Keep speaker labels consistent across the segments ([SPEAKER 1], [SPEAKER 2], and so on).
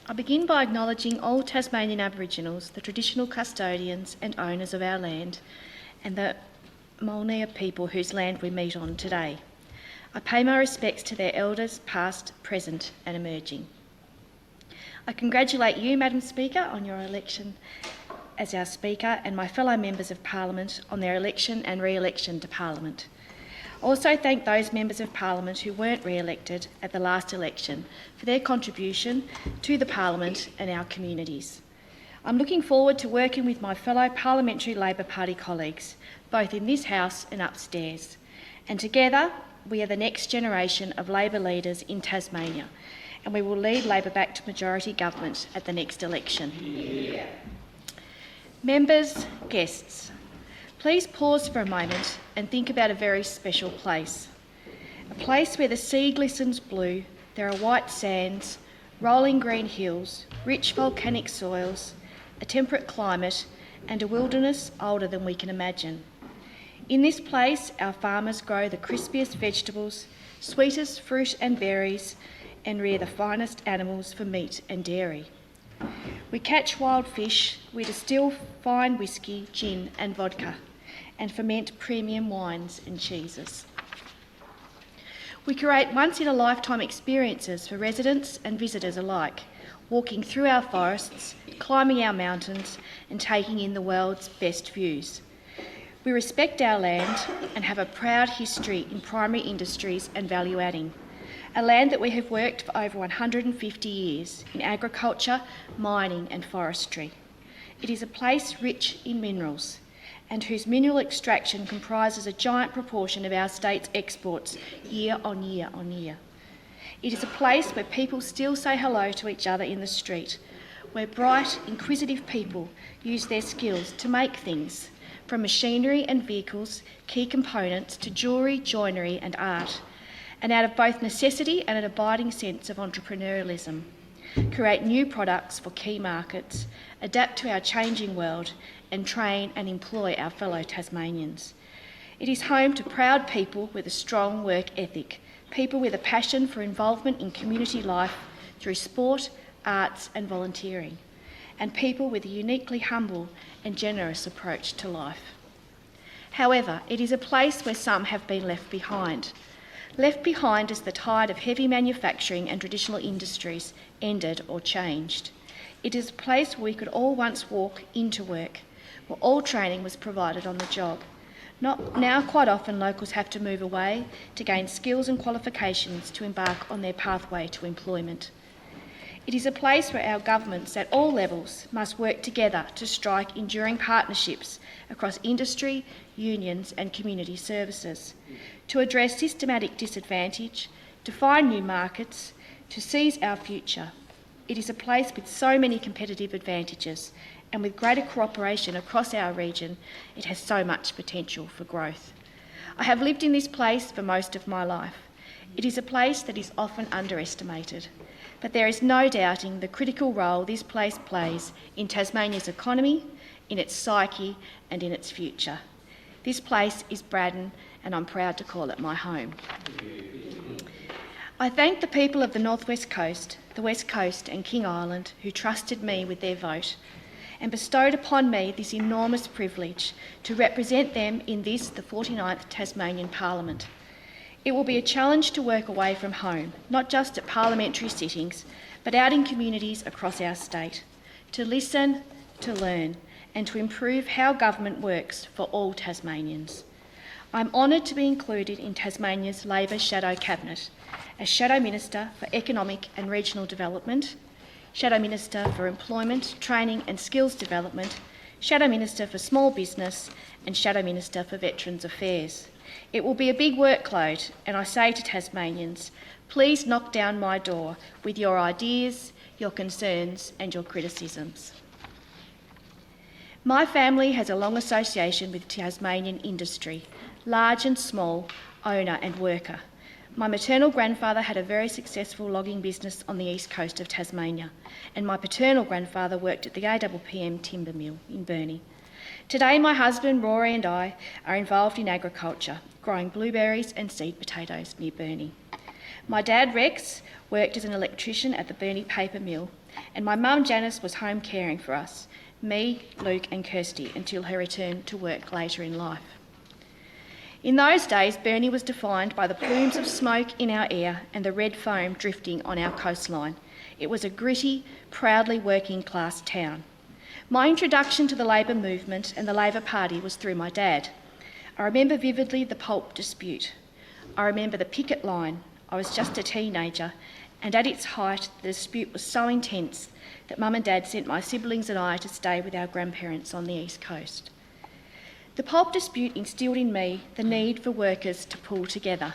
[SPEAKER 1] I begin by acknowledging all Tasmanian Aboriginals, the traditional custodians and owners of our land, and the Molnea people whose land we meet on today. I pay my respects to their elders, past, present and emerging. I congratulate you, Madam Speaker, on your election as our Speaker and my fellow members of Parliament on their election and re-election to Parliament. I also thank those members of Parliament who weren't re-elected at the last election for their contribution to the Parliament and our communities. I'm looking forward to working with my fellow Parliamentary Labor Party colleagues, both in this House and upstairs. And together, we are the next generation of Labor leaders in Tasmania, and we will lead Labor back to majority government at the next election. Yeah. Members, guests, please pause for a moment and think about a very special place. A place where the sea glistens blue, there are white sands, rolling green hills, rich volcanic soils, a temperate climate and a wilderness older than we can imagine. In this place, our farmers grow the crispiest vegetables, sweetest fruit and berries, and rear the finest animals for meat and dairy. We catch wild fish, we distill fine whisky, gin and vodka, and ferment premium wines and cheeses. We create once-in-a-lifetime experiences for residents and visitors alike, walking through our forests, climbing our mountains and taking in the world's best views. We respect our land and have a proud history in primary industries and value adding, a land that we have worked for over 150 years in agriculture, mining and forestry. It is a place rich in minerals and whose mineral extraction comprises a giant proportion of our state's exports year on year on year. It is a place where people still say hello to each other in the street, where bright, inquisitive people use their skills to make things, from machinery and vehicles, key components to jewellery, joinery and art, and out of both necessity and an abiding sense of entrepreneurialism, create new products for key markets, adapt to our changing world, and train and employ our fellow Tasmanians. It is home to proud people with a strong work ethic, people with a passion for involvement in community life through sport, arts and volunteering, and people with a uniquely humble and generous approach to life. However, it is a place where some have been left behind. Left behind as the tide of heavy manufacturing and traditional industries ended or changed. It is a place where we could all once walk into work, where all training was provided on the job. Now quite often locals have to move away to gain skills and qualifications to embark on their pathway to employment. It is a place where our governments at all levels must work together to strike enduring partnerships across industry, unions and community services, to address systematic disadvantage, to find new markets, to seize our future. It is a place with so many competitive advantages, and with greater cooperation across our region, it has so much potential for growth. I have lived in this place for most of my life. It is a place that is often underestimated, but there is no doubting the critical role this place plays in Tasmania's economy, in its psyche and in its future. This place is Braddon, and I'm proud to call it my home. I thank the people of the North West Coast, the West Coast and King Island who trusted me with their vote and bestowed upon me this enormous privilege to represent them in this, the 49th Tasmanian Parliament. It will be a challenge to work away from home, not just at parliamentary sittings, but out in communities across our state, to listen, to learn, and to improve how government works for all Tasmanians. I'm honoured to be included in Tasmania's Labor Shadow Cabinet as Shadow Minister for Economic and Regional Development, Shadow Minister for Employment, Training and Skills Development, Shadow Minister for Small Business and Shadow Minister for Veterans Affairs. It will be a big workload, and I say to Tasmanians, please knock down my door with your ideas, your concerns and your criticisms. My family has a long association with Tasmanian industry, large and small, owner and worker. My maternal grandfather had a very successful logging business on the east coast of Tasmania, and my paternal grandfather worked at the APPM timber mill in Burnie. Today, my husband Rory and I are involved in agriculture, growing blueberries and seed potatoes near Burnie. My dad Rex worked as an electrician at the Burnie paper mill, and my mum Janice was home caring for us, me, Luke and Kirsty, until her return to work later in life. In those days, Burnie was defined by the plumes of smoke in our air and the red foam drifting on our coastline. It was a gritty, proudly working class town. My introduction to the Labor movement and the Labor Party was through my dad. I remember vividly the pulp dispute. I remember the picket line. I was just a teenager, and at its height, the dispute was so intense that Mum and Dad sent my siblings and I to stay with our grandparents on the East Coast. The pulp dispute instilled in me the need for workers to pull together,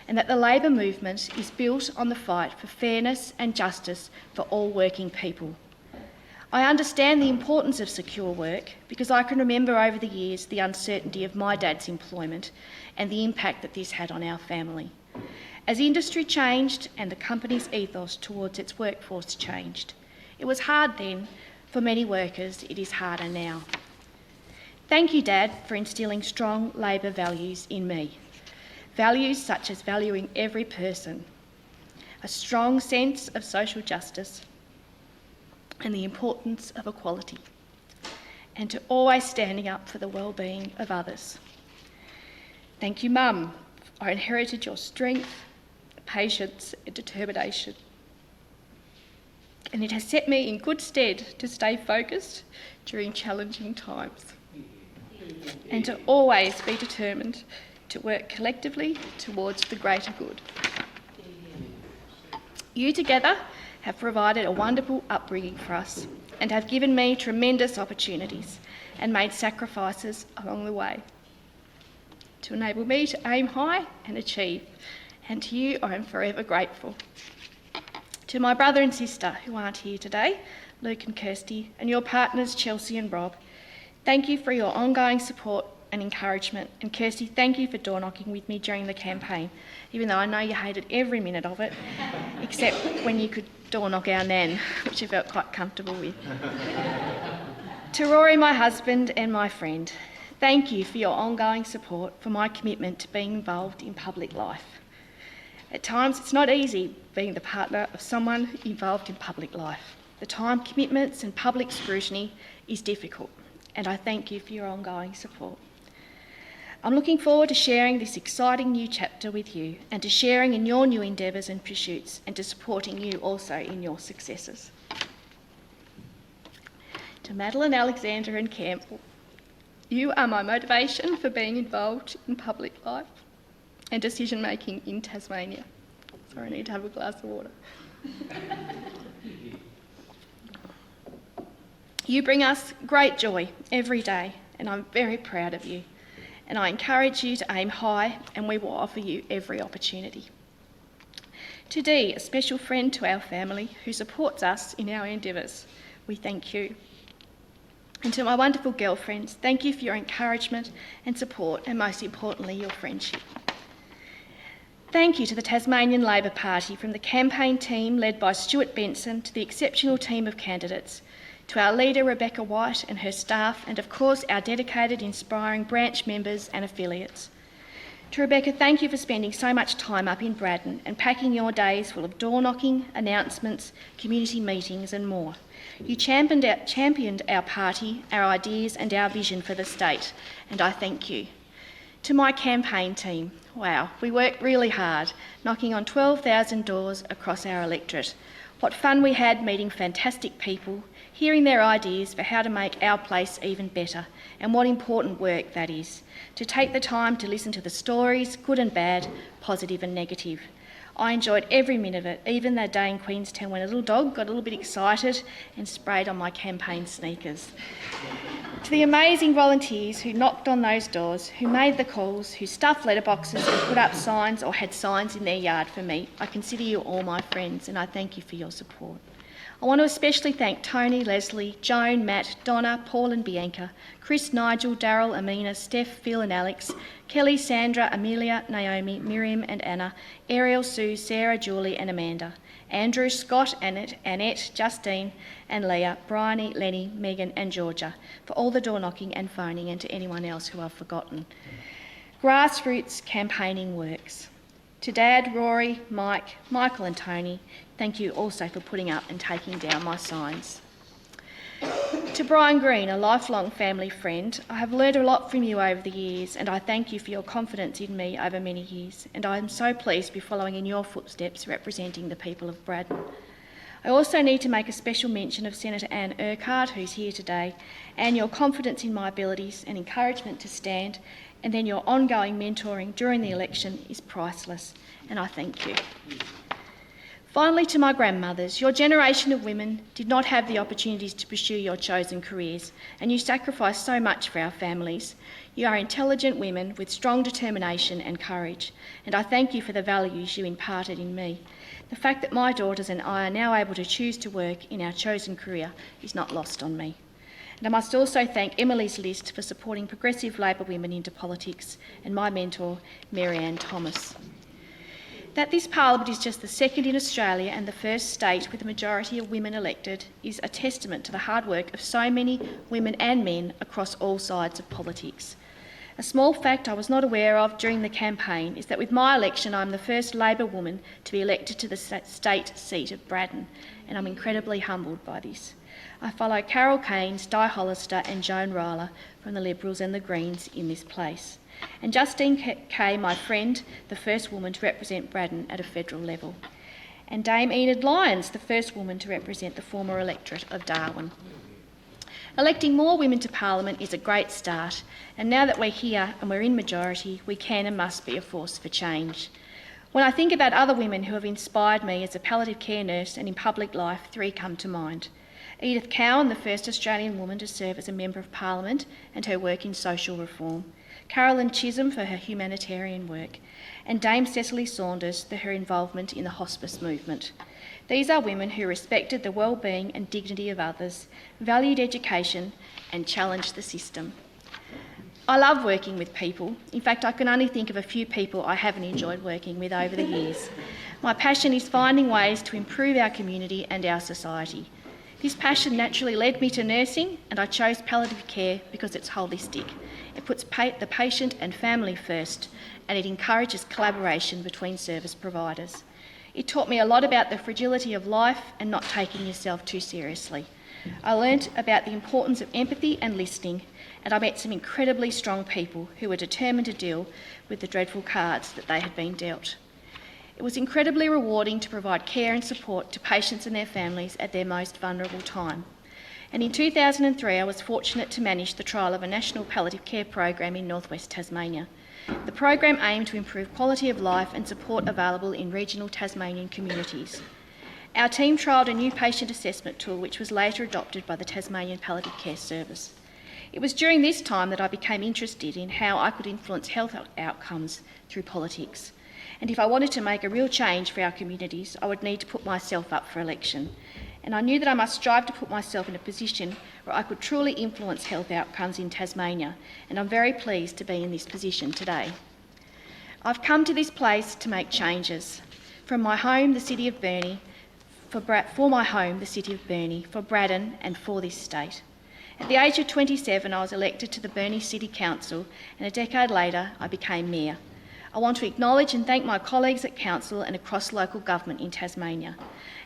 [SPEAKER 1] and that the Labor movement is built on the fight for fairness and justice for all working people. I understand the importance of secure work because I can remember over the years the uncertainty of my dad's employment and the impact that this had on our family. As industry changed and the company's ethos towards its workforce changed, it was hard then. For many workers, it is harder now. Thank you, Dad, for instilling strong Labor values in me. Values such as valuing every person, a strong sense of social justice, and the importance of equality, and to always standing up for the well-being of others. Thank you, Mum. I inherited your strength, patience, and determination, and it has set me in good stead to stay focused during challenging times, and to always be determined to work collectively towards the greater good. You together have provided a wonderful upbringing for us and have given me tremendous opportunities and made sacrifices along the way to enable me to aim high and achieve, and to you I am forever grateful. To my brother and sister who aren't here today, Luke and Kirsty, and your partners Chelsea and Rob, thank you for your ongoing support and encouragement, and Kirsty, thank you for door knocking with me during the campaign, even though I know you hated every minute of it, except when you could door knock our nan, which I felt quite comfortable with. To Rory, my husband and my friend, thank you for your ongoing support for my commitment to being involved in public life. At times it's not easy being the partner of someone involved in public life. The time commitments and public scrutiny is difficult, and I thank you for your ongoing support. I'm looking forward to sharing this exciting new chapter with you, and to sharing in your new endeavours and pursuits, and to supporting you also in your successes. To Madeline, Alexander and Campbell, you are my motivation for being involved in public life and decision making in Tasmania. Sorry, I need to have a glass of water. You bring us great joy every day, and I'm very proud of you. And I encourage you to aim high, and we will offer you every opportunity. To Dee, a special friend to our family who supports us in our endeavours, we thank you. And to my wonderful girlfriends, thank you for your encouragement and support, and most importantly, your friendship. Thank you to the Tasmanian Labor Party, from the campaign team led by Stuart Benson to the exceptional team of candidates, to our leader Rebecca White and her staff, and of course our dedicated, inspiring branch members and affiliates. To Rebecca, thank you for spending so much time up in Braddon and packing your days full of door knocking, announcements, community meetings and more. You championed our party, our ideas and our vision for the state, and I thank you. To my campaign team, wow, we worked really hard, knocking on 12,000 doors across our electorate. What fun we had meeting fantastic people, hearing their ideas for how to make our place even better, and what important work that is, to take the time to listen to the stories, good and bad, positive and negative. I enjoyed every minute of it, even that day in Queenstown when a little dog got a little bit excited and sprayed on my campaign sneakers. To the amazing volunteers who knocked on those doors, who made the calls, who stuffed letterboxes and put up signs or had signs in their yard for me, I consider you all my friends, and I thank you for your support. I want to especially thank Tony, Leslie, Joan, Matt, Donna, Paul and Bianca, Chris, Nigel, Daryl, Amina, Steph, Phil and Alex, Kelly, Sandra, Amelia, Naomi, Miriam and Anna, Ariel, Sue, Sarah, Julie and Amanda, Andrew, Scott, Annette, Justine and Leah, Bryony, Lenny, Megan and Georgia, for all the door knocking and phoning, and to anyone else who I've forgotten. Grassroots campaigning works. To Dad, Rory, Mike, Michael and Tony, thank you also for putting up and taking down my signs. To Brian Green, a lifelong family friend, I have learned a lot from you over the years, and I thank you for your confidence in me over many years, and I am so pleased to be following in your footsteps representing the people of Braddon. I also need to make a special mention of Senator Anne Urquhart, who's here today, and your confidence in my abilities and encouragement to stand, and then your ongoing mentoring during the election is priceless, and I thank you. Finally, to my grandmothers, your generation of women did not have the opportunities to pursue your chosen careers, and you sacrificed so much for our families. You are intelligent women with strong determination and courage, and I thank you for the values you imparted in me. The fact that my daughters and I are now able to choose to work in our chosen career is not lost on me. And I must also thank Emily's List for supporting progressive Labor women into politics, and my mentor, Mary Ann Thomas. That this Parliament is just the second in Australia and the first state with a majority of women elected is a testament to the hard work of so many women and men across all sides of politics. A small fact I was not aware of during the campaign is that with my election I'm the first Labor woman to be elected to the state seat of Braddon, and I'm incredibly humbled by this. I follow Carol Keynes, Di Hollister and Joan Ryler from the Liberals and the Greens in this place. And Justine Kay, my friend, the first woman to represent Braddon at a federal level. And Dame Enid Lyons, the first woman to represent the former electorate of Darwin. Electing more women to Parliament is a great start, and now that we're here and we're in majority, we can and must be a force for change. When I think about other women who have inspired me as a palliative care nurse and in public life, three come to mind. Edith Cowan, the first Australian woman to serve as a Member of Parliament, and her work in social reform. Carolyn Chisholm for her humanitarian work, and Dame Cecily Saunders for her involvement in the hospice movement. These are women who respected the well-being and dignity of others, valued education and challenged the system. I love working with people. In fact, I can only think of a few people I haven't enjoyed working with over the years. My passion is finding ways to improve our community and our society. This passion naturally led me to nursing, and I chose palliative care because it's holistic. It puts the patient and family first, and it encourages collaboration between service providers. It taught me a lot about the fragility of life and not taking yourself too seriously. I learnt about the importance of empathy and listening, and I met some incredibly strong people who were determined to deal with the dreadful cards that they had been dealt. It was incredibly rewarding to provide care and support to patients and their families at their most vulnerable time. And in 2003, I was fortunate to manage the trial of a national palliative care program in northwest Tasmania. The program aimed to improve quality of life and support available in regional Tasmanian communities. Our team trialled a new patient assessment tool which was later adopted by the Tasmanian Palliative Care Service. It was during this time that I became interested in how I could influence health outcomes through politics. And if I wanted to make a real change for our communities, I would need to put myself up for election. And I knew that I must strive to put myself in a position where I could truly influence health outcomes in Tasmania, and I'm very pleased to be in this position today. I've come to this place to make changes. From my home, the city of Burnie, for Braddon and for this state. At the age of 27, I was elected to the Burnie City Council, and a decade later, I became Mayor. I want to acknowledge and thank my colleagues at Council and across local government in Tasmania.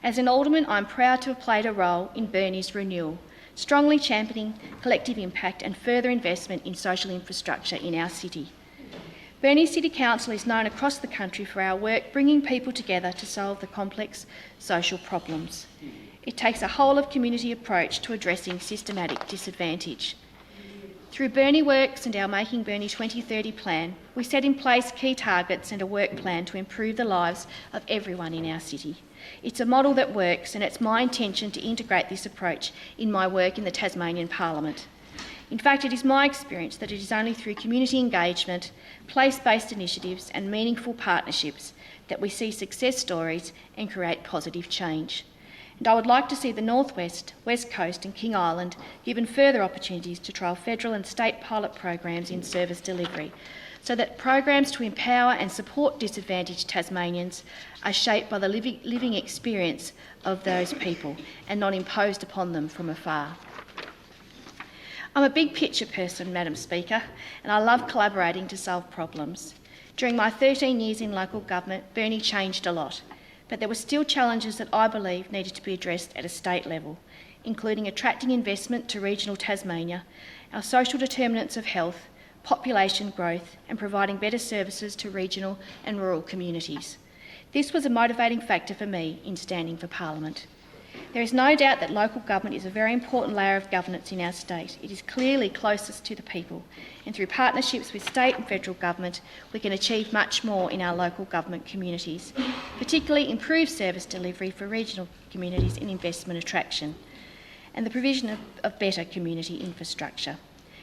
[SPEAKER 1] As an Alderman, I'm proud to have played a role in Burnie's renewal, strongly championing collective impact and further investment in social infrastructure in our city. Burnie City Council is known across the country for our work bringing people together to solve the complex social problems. It takes a whole-of-community approach to addressing systematic disadvantage. Through Burnie Works and our Making Burnie 2030 plan, we set in place key targets and a work plan to improve the lives of everyone in our city. It's a model that works, and it's my intention to integrate this approach in my work in the Tasmanian Parliament. In fact, it is my experience that it is only through community engagement, place-based initiatives and meaningful partnerships that we see success stories and create positive change. And I would like to see the North West, West Coast and King Island given further opportunities to trial federal and state pilot programs in service delivery, so that programs to empower and support disadvantaged Tasmanians are shaped by the living experience of those people and not imposed upon them from afar. I'm a big picture person, Madam Speaker, and I love collaborating to solve problems. During my 13 years in local government, Burnie changed a lot, but there were still challenges that I believe needed to be addressed at a state level, including attracting investment to regional Tasmania, our social determinants of health, population growth, and providing better services to regional and rural communities. This was a motivating factor for me in standing for Parliament. There is no doubt that local government is a very important layer of governance in our state. It is clearly closest to the people, and through partnerships with state and federal government, we can achieve much more in our local government communities, particularly improved service delivery for regional communities and investment attraction, and the provision of better community infrastructure.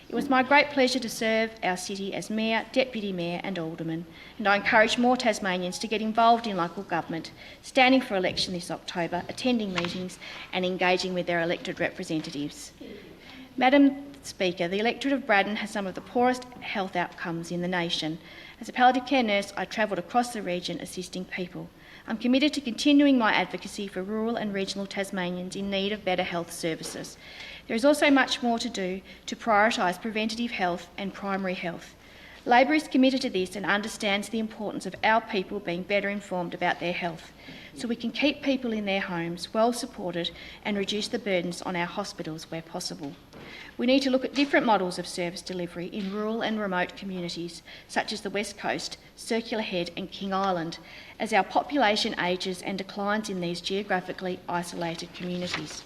[SPEAKER 1] It was my great pleasure to serve our city as Mayor, Deputy Mayor and Alderman, and I encourage more Tasmanians to get involved in local government, standing for election this October, attending meetings and engaging with their elected representatives. Madam Speaker, the electorate of Braddon has some of the poorest health outcomes in the nation. As a palliative care nurse, I travelled across the region assisting people. I'm committed to continuing my advocacy for rural and regional Tasmanians in need of better health services. There is also much more to do to prioritise preventative health and primary health. Labor is committed to this and understands the importance of our people being better informed about their health, so we can keep people in their homes well supported and reduce the burdens on our hospitals where possible. We need to look at different models of service delivery in rural and remote communities, such as the West Coast, Circular Head and King Island, as our population ages and declines in these geographically isolated communities.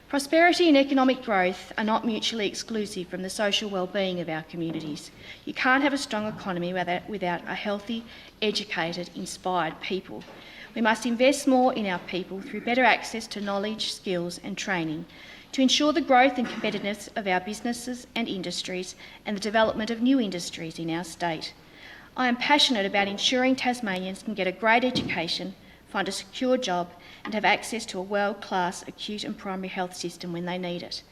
[SPEAKER 1] Prosperity and economic growth are not mutually exclusive from the social well-being of our communities. You can't have a strong economy without a healthy, educated, inspired people. We must invest more in our people through better access to knowledge, skills and training to ensure the growth and competitiveness of our businesses and industries and the development of new industries in our state. I am passionate about ensuring Tasmanians can get a great education, find a secure job and have access to a world-class acute and primary health system when they need it.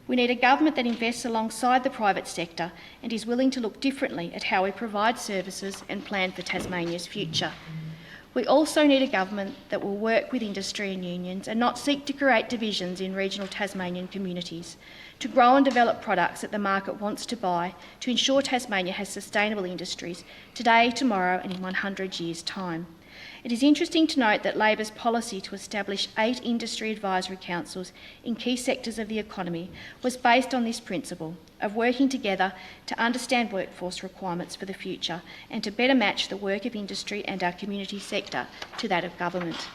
[SPEAKER 1] We need a government that invests alongside the private sector and is willing to look differently at how we provide services and plan for Tasmania's future. We also need a government that will work with industry and unions and not seek to create divisions in regional Tasmanian communities, to grow and develop products that the market wants to buy, to ensure Tasmania has sustainable industries today, tomorrow and in 100 years' time. It is interesting to note that Labor's policy to establish 8 industry advisory councils in key sectors of the economy was based on this principle of working together to understand workforce requirements for the future and to better match the work of industry and our community sector to that of government.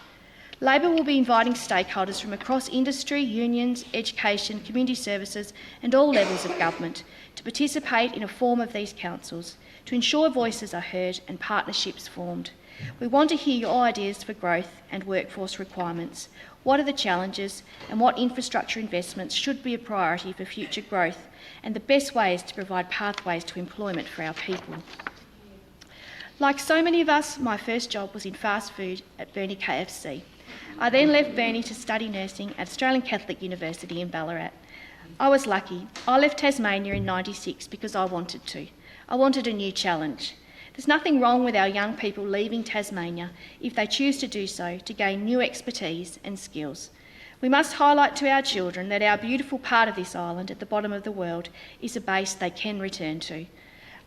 [SPEAKER 1] Labor will be inviting stakeholders from across industry, unions, education, community services and all levels of government to participate in a form of these councils to ensure voices are heard and partnerships formed. We want to hear your ideas for growth and workforce requirements. What are the challenges and what infrastructure investments should be a priority for future growth and the best ways to provide pathways to employment for our people? Like so many of us, my first job was in fast food at Burnie KFC. I then left Burnie to study nursing at Australian Catholic University in Ballarat. I was lucky. I left Tasmania in '96 because I wanted to. I wanted a new challenge. There's nothing wrong with our young people leaving Tasmania if they choose to do so to gain new expertise and skills. We must highlight to our children that our beautiful part of this island at the bottom of the world is a base they can return to.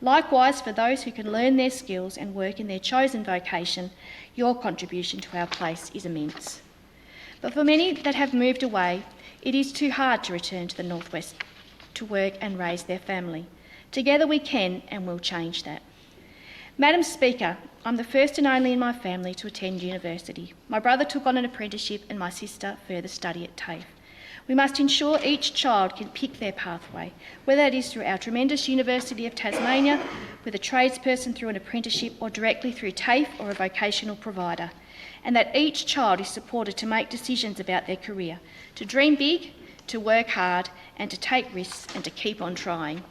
[SPEAKER 1] Likewise, for those who can learn their skills and work in their chosen vocation, your contribution to our place is immense. But for many that have moved away, it is too hard to return to the northwest to work and raise their family. Together we can and will change that. Madam Speaker, I'm the first and only in my family to attend university. My brother took on an apprenticeship and my sister further study at TAFE. We must ensure each child can pick their pathway, whether that is through our tremendous University of Tasmania, with a tradesperson through an apprenticeship or directly through TAFE or a vocational provider, and that each child is supported to make decisions about their career, to dream big, to work hard and to take risks and to keep on trying.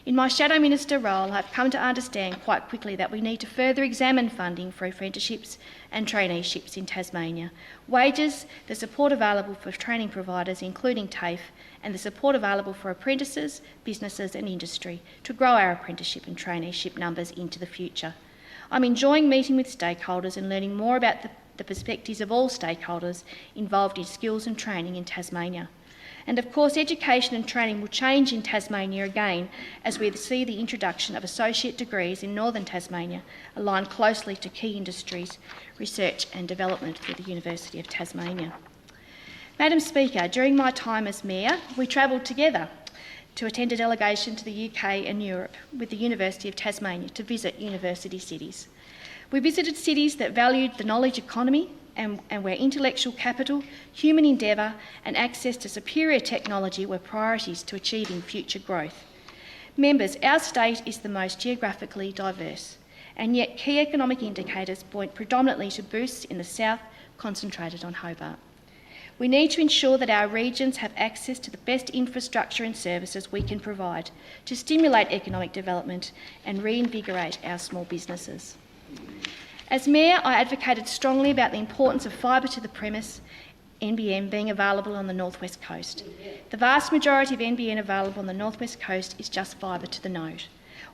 [SPEAKER 1] In my Shadow Minister role, I've come to understand quite quickly that we need to further examine funding for apprenticeships and traineeships in Tasmania, wages, the support available for training providers, including TAFE, and the support available for apprentices, businesses and industry to grow our apprenticeship and traineeship numbers into the future. I'm enjoying meeting with stakeholders and learning more about the perspectives of all stakeholders involved in skills and training in Tasmania. And of course, education and training will change in Tasmania again as we see the introduction of associate degrees in northern Tasmania aligned closely to key industries, research and development through the University of Tasmania. Madam Speaker, during my time as Mayor, we travelled together to attend a delegation to the UK and Europe with the University of Tasmania to visit university cities. We visited cities that valued the knowledge economy and where intellectual capital, human endeavour and access to superior technology were priorities to achieving future growth. Members, our state is the most geographically diverse, and yet key economic indicators point predominantly to boosts in the south concentrated on Hobart. We need to ensure that our regions have access to the best infrastructure and services we can provide to stimulate economic development and reinvigorate our small businesses. As Mayor, I advocated strongly about the importance of fibre to the premise NBN being available on the North West Coast. The vast majority of NBN available on the North West Coast is just fibre to the node,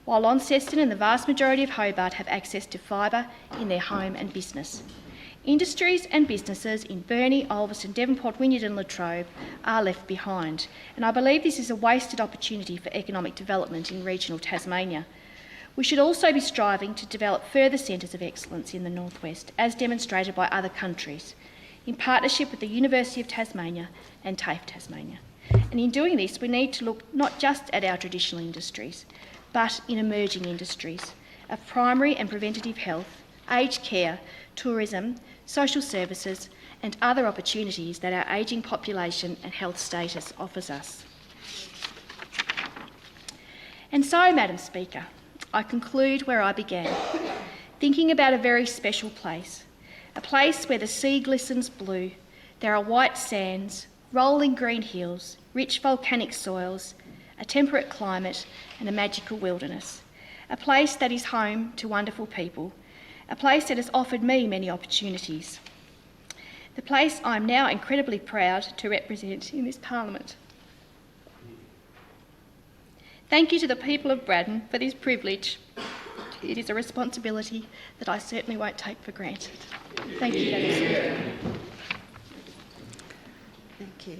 [SPEAKER 1] while Launceston and the vast majority of Hobart have access to fibre in their home and business. Industries and businesses in Burnie, Ulverstone, Devonport, Wynyard and Latrobe are left behind, and I believe this is a wasted opportunity for economic development in regional Tasmania. We should also be striving to develop further centres of excellence in the North West, as demonstrated by other countries, in partnership with the University of Tasmania and TAFE Tasmania. And in doing this, we need to look not just at our traditional industries, but in emerging industries of primary and preventative health, aged care, tourism, social services and other opportunities that our ageing population and health status offers us. And so, Madam Speaker, I conclude where I began, thinking about a very special place, a place where the sea glistens blue, there are white sands, rolling green hills, rich volcanic soils, a temperate climate and a magical wilderness, a place that is home to wonderful people, a place that has offered me many opportunities, the place I'm now incredibly proud to represent in this Parliament. Thank you to the people of Braddon for this privilege. It is a responsibility that I certainly won't take for granted. Thank you, Madam Speaker.
[SPEAKER 2] Thank you.